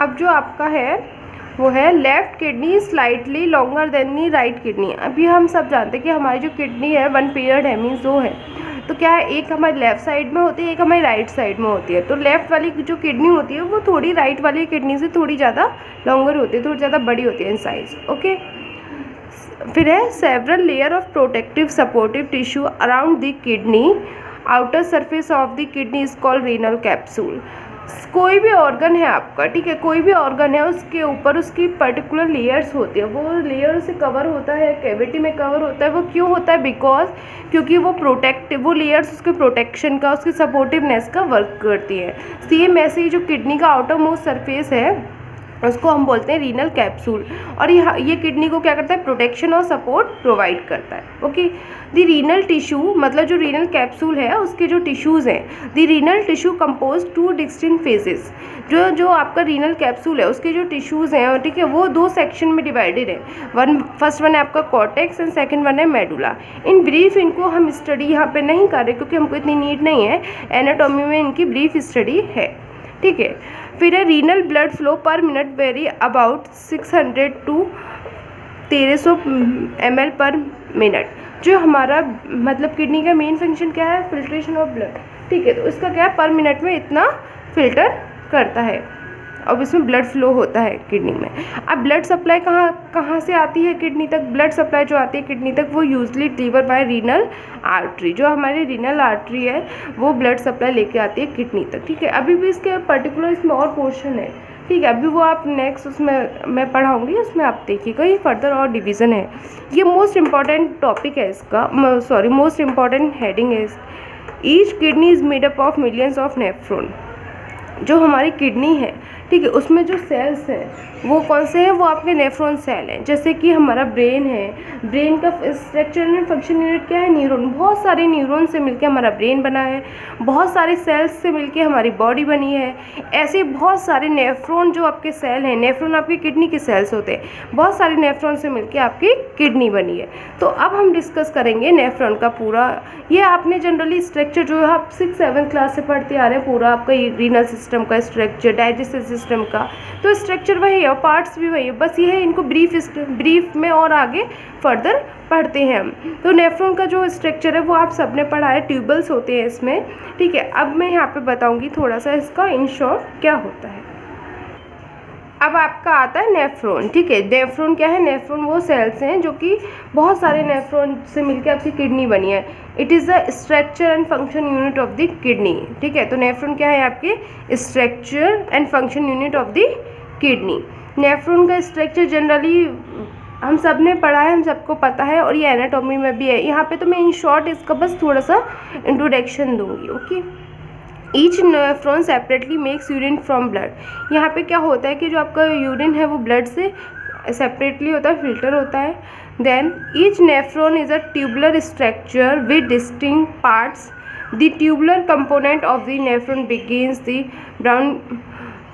अब जो आपका है वो है left kidney slightly longer than the right kidney. अभी हम सब जानते हैं कि हमारी जो किडनी है वन पीरियड है, मीन्स दो है, तो क्या है, एक हमारी लेफ़्ट साइड में होती है, एक हमारी राइट साइड में होती है। तो लेफ़्ट वाली जो किडनी होती है वो थोड़ी राइट वाली किडनी से थोड़ी ज़्यादा लॉन्गर होती है, थोड़ी ज़्यादा बड़ी होती है इन साइज़। ओके, फिर है several layer of protective supportive tissue around the kidney, outer surface of the kidney is called renal capsule. कोई भी ऑर्गन है आपका, ठीक है, कोई भी ऑर्गन है, उसके ऊपर उसकी पर्टिकुलर लेयर्स होती है, वो लेयर से कवर होता है, कैविटी में कवर होता है। वो क्यों होता है? बिकॉज क्योंकि वो लेयर्स उसके प्रोटेक्शन का, उसकी सपोर्टिवनेस का वर्क करती है। सेम ऐसे ही जो किडनी का आउटर मोस्ट सरफेस है उसको हम बोलते हैं रीनल कैप्सूल, और ये किडनी को क्या करता है? प्रोटेक्शन और सपोर्ट प्रोवाइड करता है। ओके, द रीनल टिश्यू मतलब जो रीनल कैप्सूल है उसके जो टिश्यूज़ हैं, the renal tissue compose two distinct phases. जो आपका रीनल कैप्सूल है उसके जो टिश्यूज़ हैं, ठीक है, वो दो सेक्शन में डिवाइडेड है। फर्स्ट वन है आपका कॉर्टेक्स एंड सेकंड वन है मेडुला। इन ब्रीफ इनको हम स्टडी यहाँ पे नहीं कर रहे क्योंकि हमको इतनी नीड नहीं है, एनाटॉमी में इनकी ब्रीफ स्टडी है, ठीक है। फिर है renal blood flow per minute vary about 600 to 1300 ml per minute. जो हमारा मतलब किडनी का मेन फंक्शन क्या है? फिल्ट्रेशन ऑफ ब्लड, ठीक है, तो इसका क्या है, पर मिनट में इतना फिल्टर करता है। अब इसमें ब्लड फ्लो होता है किडनी में। अब ब्लड सप्लाई कहाँ से आती है किडनी तक? ब्लड सप्लाई जो आती है किडनी तक वो usually deliver bye renal artery. जो हमारी रीनल आर्टरी है वो ब्लड सप्लाई लेके आती है किडनी तक, ठीक है। अभी भी इसके पर्टिकुलर इसमें और पोर्शन है, ठीक है, अभी वो आप नेक्स्ट उसमें मैं पढ़ाऊँगी, उसमें आप देखिएगा, ये फर्दर और डिवीज़न है। ये मोस्ट इम्पॉर्टेंट टॉपिक है इसका, सॉरी मोस्ट इम्पॉर्टेंट हेडिंग है। Each kidney is made up of millions of nephron. जो हमारी किडनी है, ठीक है, उसमें जो सेल्स हैं वो कौन से हैं? वो आपके नेफ्रॉन सेल हैं। जैसे कि हमारा ब्रेन है, ब्रेन का स्ट्रक्चर एंड फंक्शन यूनिट क्या है? न्यूरॉन। बहुत सारे न्यूरॉन से मिलकर हमारा ब्रेन बना है, बहुत सारे सेल्स से मिलकर हमारी बॉडी बनी है। ऐसे बहुत सारे नेफ्रॉन जो आपके सेल हैं, नेफ्रॉन आपकी किडनी के सेल्स होते हैं, बहुत सारे नेफ्रॉन से मिलकर आपकी किडनी बनी है। तो अब हम डिस्कस करेंगे नेफ्रॉन का पूरा। ये आपने जनरली स्ट्रक्चर जो है आप 6-7 क्लास से पढ़ते आ रहे हैं, पूरा आपका रीनल सिस्टम का स्ट्रक्चर, डाइजेस्टिव सिस्टम का, तो स्ट्रक्चर वही है और पार्ट्स भी वही है, बस ये है इनको ब्रीफ में और आगे फर्दर पढ़ते हैं हम। तो नेफ्रॉन का जो स्ट्रक्चर है वो आप सबने पढ़ा है, ट्यूबल्स होते हैं इसमें, ठीक है। अब मैं यहाँ पे बताऊँगी थोड़ा सा इसका इन शॉर्ट क्या होता है। अब आपका आता है नेफ्रॉन, ठीक है। नेफ्रॉन क्या है? नेफ्रॉन वो सेल्स हैं जो कि बहुत सारे नेफ्रॉन से मिलकर आपकी किडनी बनी है। It is the structure and function unit of the kidney, ठीक है। तो नेफ्रॉन क्या है? आपके structure and function unit of the kidney. Nephron का स्ट्रक्चर जनरली हम सब ने पढ़ा है, हम सबको पता है, और ये एनाटॉमी में भी है। यहाँ पे तो मैं इन शॉर्ट इसका बस थोड़ा सा इंट्रोडक्शन दूंगी, okay. Each nephron separately makes urine from blood. यहाँ पे क्या होता है कि जो आपका यूरिन है वो ब्लड से सेपरेटली होता है, फिल्टर होता है। Then each nephron is a tubular structure with distinct parts. The tubular component of the nephron begins the brown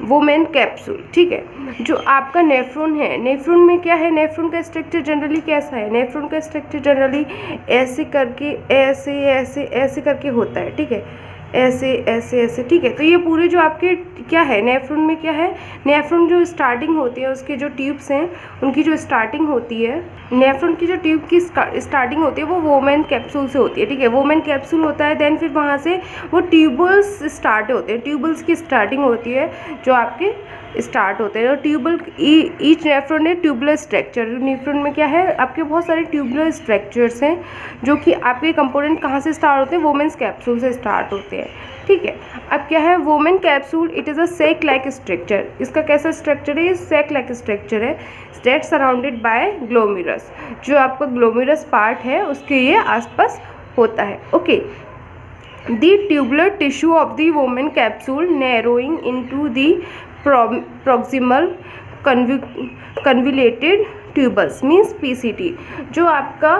Bowman capsule, ठीक है। जो आपका नेफ्रॉन है, नेफ्रॉन में क्या है? नेफ्रॉन का स्ट्रक्चर जनरली कैसा है? नेफ्रॉन का स्ट्रक्चर जनरली ऐसे करके ऐसे ऐसे ऐसे करके होता है, ठीक है, ऐसे ऐसे ऐसे, ठीक है। तो ये पूरे जो आपके क्या है नेफ्रॉन में क्या है? नेफ्रॉन जो स्टार्टिंग होती है उसके जो ट्यूब्स हैं उनकी जो स्टार्टिंग होती है, नेफ्रॉन की जो ट्यूब की स्टार्टिंग होती है वो वोमेन कैप्सूल से होती है, ठीक है। वोमेन कैप्सूल होता है, देन फिर वहाँ से वो ट्यूबल्स स्टार्ट होते हैं, ट्यूबल्स की स्टार्टिंग होती है जो आपके स्टार्ट होते हैं। और ट्यूबल ईच नेफ्रॉन है ट्यूबुलर स्ट्रक्चर। नेफ्रॉन में क्या है? आपके बहुत सारे ट्यूबुलर स्ट्रक्चर्स हैं जो कि आपके कंपोनेंट कहाँ से स्टार्ट होते हैं? वोमेन्स कैप्सूल से स्टार्ट होते हैं, ठीक है। अब क्या है Bowman capsule? It is a sac like structure. इसका कैसा स्ट्रक्चर है? ये सेक लाइक स्ट्रक्चर है, दैट सराउंडेड बाय ग्लोमेरुलस। जो आपका ग्लोमेरुलस पार्ट है उसके ये आसपास होता है, okay. The tubular tissue of the woman capsule narrowing into the proximal convoluted tubules means PCT. जो आपका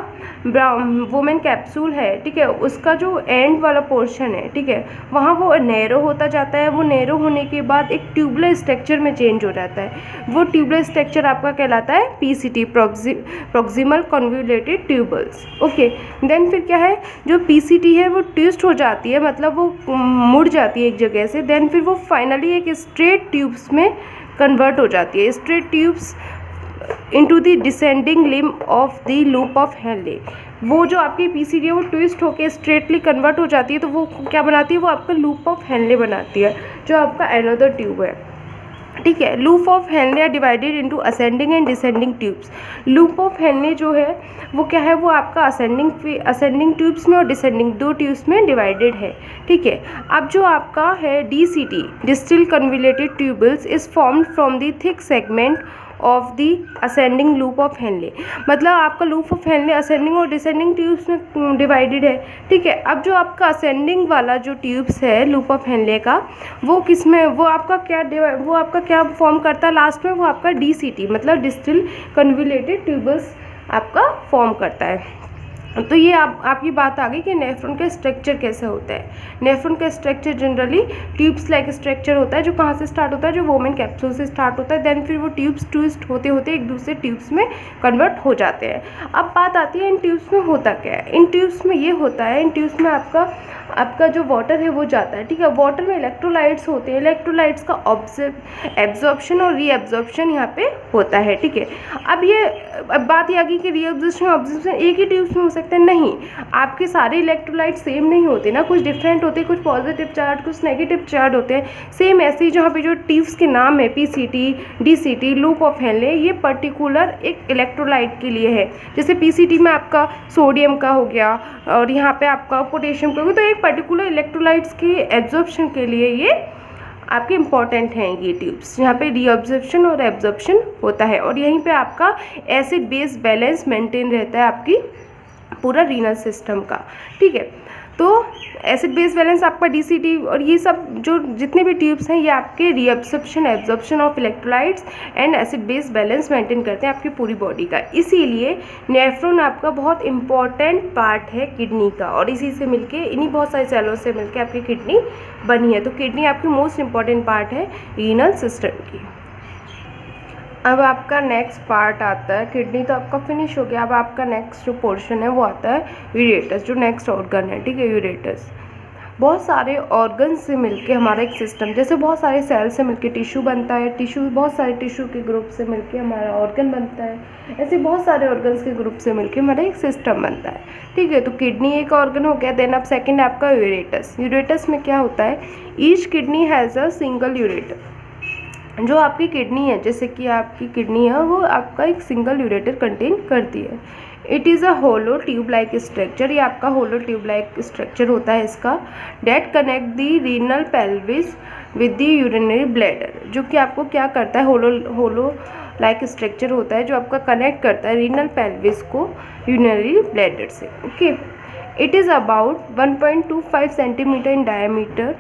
वुमेन कैप्सूल है, ठीक है, उसका जो एंड वाला पोर्शन है, ठीक है, वहाँ वो नैरो होता जाता है। वो नैरो होने के बाद एक ट्यूबुलर स्ट्रक्चर में चेंज हो जाता है। वो ट्यूबुलर स्ट्रक्चर आपका कहलाता है PCT, proximal convoluted tubules. Okay, then फिर क्या है, जो पीसीटी है वो ट्विस्ट हो जाती है, मतलब वो मुड़ जाती है एक जगह से। देन फिर वो फाइनली एक स्ट्रेट ट्यूब्स में कन्वर्ट हो जाती है, straight tubes into the descending limb of the loop of Henley. वो जो आपकी पीसीडी है वो ट्विस्ट होकर स्ट्रेटली कन्वर्ट हो जाती है, तो वो क्या बनाती है, वो आपका लूप ऑफ हेनले बनाती है, जो आपका अनदर ट्यूब है, ठीक है। Loop of Henle are divided into ascending and descending tubes. Loop of Henle जो है वो क्या है, वो आपका असेंडिंग ट्यूब्स में और डिसेंडिंग दो ट्यूब्स में डिवाइडेड है, ठीक है। अब जो आपका है DCT, distil convoluted tubules, is formed from the thick segment of the ascending loop of Henley. मतलब आपका लूप ऑफ हेनले असेंडिंग और डिसेंडिंग ट्यूब्स में डिवाइडेड है, ठीक है। अब जो आपका असेंडिंग वाला जो ट्यूब्स है लूप ऑफ हेनले का, वो किस में, वो आपका क्या फॉर्म करता है लास्ट में, वो आपका डीसीटी मतलब डिस्टिल कन्वोल्यूटेड ट्यूबल्स आपका फॉर्म करता है। तो ये आपकी बात आ गई कि नेफ्रॉन का स्ट्रक्चर कैसे होता है। नेफ्रॉन का structure generally tubes like structure होता है, जो कहाँ से स्टार्ट होता है, जो वोमेन कैप्सूल से स्टार्ट होता है। देन फिर वो ट्यूब्स ट्विस्ट होते होते एक दूसरे ट्यूब्स में कन्वर्ट हो जाते हैं। अब बात आती है इन ट्यूब्स में होता क्या है। इन ट्यूब्स में ये होता है, इन ट्यूब्स में आपका जो वाटर है वो जाता है, ठीक है। वाटर में इलेक्ट्रोलाइट्स होते हैं, इलेक्ट्रोलाइट्स का एब्जॉर्प्शन और रीएब्जॉर्प्शन यहाँ पे होता है, ठीक है। अब बात ये आ गई कि रीएब्जॉर्प्शन और ऑब्जॉर्प्शन एक ही ट्यूब्स में हो सकते हैं, नहीं। आपके सारे इलेक्ट्रोलाइट सेम नहीं होते ना, कुछ डिफरेंट होते हैं, कुछ पॉजिटिव चार्ज, कुछ नेगेटिव चार्ज होते हैं। सेम ऐसे ही जहाँ पे जो ट्यूब्स के नाम है PCT, DCT, loop of Henley, ये पर्टिकुलर एक इलेक्ट्रोलाइट के लिए है। जैसे पीसीटी में आपका सोडियम का हो गया और यहाँ पे आपका पोटेशियम का हो गया, तो एक पर्टिकुलर इलेक्ट्रोलाइट्स की एब्जॉर्प्शन के लिए ये आपके इम्पॉर्टेंट हैं ये ट्यूब्स। यहाँ पे रीअब्जॉर्प्शन और एब्जॉर्प्शन होता है, और यहीं पे आपका एसिड बेस बैलेंस मेंटेन रहता है आपकी पूरा रीनल सिस्टम का, ठीक है। तो एसिड बेस बैलेंस आपका डीसीटी और ये सब जो जितने भी ट्यूब्स हैं ये आपके reabsorption, absorption of electrolytes and acid base balance maintain करते हैं आपकी पूरी बॉडी का। इसीलिए नेफ्रॉन आपका बहुत इंपॉर्टेंट पार्ट है किडनी का, और इसी से मिलके, इन्हीं बहुत सारे सेलों से मिलके आपकी किडनी बनी है। तो किडनी आपकी मोस्ट इंपॉर्टेंट पार्ट है रीनल सिस्टम की। अब आपका नेक्स्ट पार्ट आता है, किडनी तो आपका फिनिश हो गया। अब आपका नेक्स्ट जो पोर्शन है वो आता है यूरेटस, जो नेक्स्ट ऑर्गन है, ठीक है। यूरेटस बहुत सारे ऑर्गन से मिलके हमारा एक सिस्टम, जैसे बहुत सारे सेल से मिलके टिश्यू बनता है, टिश्यू बहुत सारे टिश्यू के ग्रुप से मिलके हमारा ऑर्गन बनता है, ऐसे बहुत सारे ऑर्गन्स के ग्रुप से मिलके हमारा एक सिस्टम बनता है, ठीक है। तो किडनी एक ऑर्गन हो गया। देन अब सेकेंड आपका यूरेटस। यूरेटस में क्या होता है, each kidney has a single ureter. जो आपकी किडनी है, जैसे कि आपकी किडनी है, वो आपका एक सिंगल यूरेटर कंटेन करती है। It is a hollow tube like structure. ये आपका होलो ट्यूब लाइक स्ट्रक्चर होता है इसका, that connect the renal pelvis with the urinary bladder. जो कि आपको क्या करता है, होलो लाइक स्ट्रक्चर होता है जो आपका कनेक्ट करता है रीनल पेल्विस को यूरिनरी ब्लैडर से, okay. It is about 1.25 centimetre in diameter.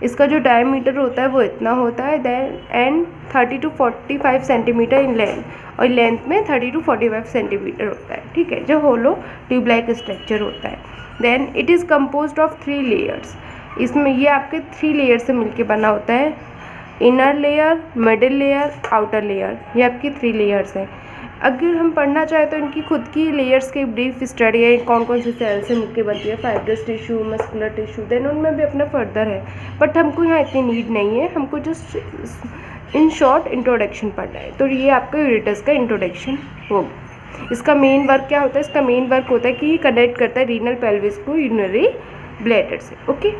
इसका जो डायमीटर होता है वो इतना होता है। Then and 30 to 45 centimetre in length, और लेंथ में 30 to 45 सेंटीमीटर होता है, ठीक है, जो होलो ट्यूब लाइक स्ट्रक्चर होता है। Then it is composed of 3 layers. इसमें ये आपके 3 लेयर से मिलके बना होता है, inner layer, middle layer, outer layer. ये आपकी 3 लेयर्स हैं। अगर हम पढ़ना चाहें तो इनकी खुद की लेयर्स की ब्रीफ स्टडी है, कौन कौन से सेल से मिलकर बनती है, fibrous tissue, muscular tissue, then उनमें भी अपना फर्दर है, बट हमको यहाँ इतनी नीड नहीं है, हमको जस्ट इन शॉर्ट इंट्रोडक्शन पढ़ना है। तो ये आपका यूरेटस का इंट्रोडक्शन होगा। इसका मेन वर्क क्या होता है, इसका मेन वर्क होता है कि कनेक्ट करता है रीनल पेल्विस को यूरिनरी ब्लैडर से, ओके।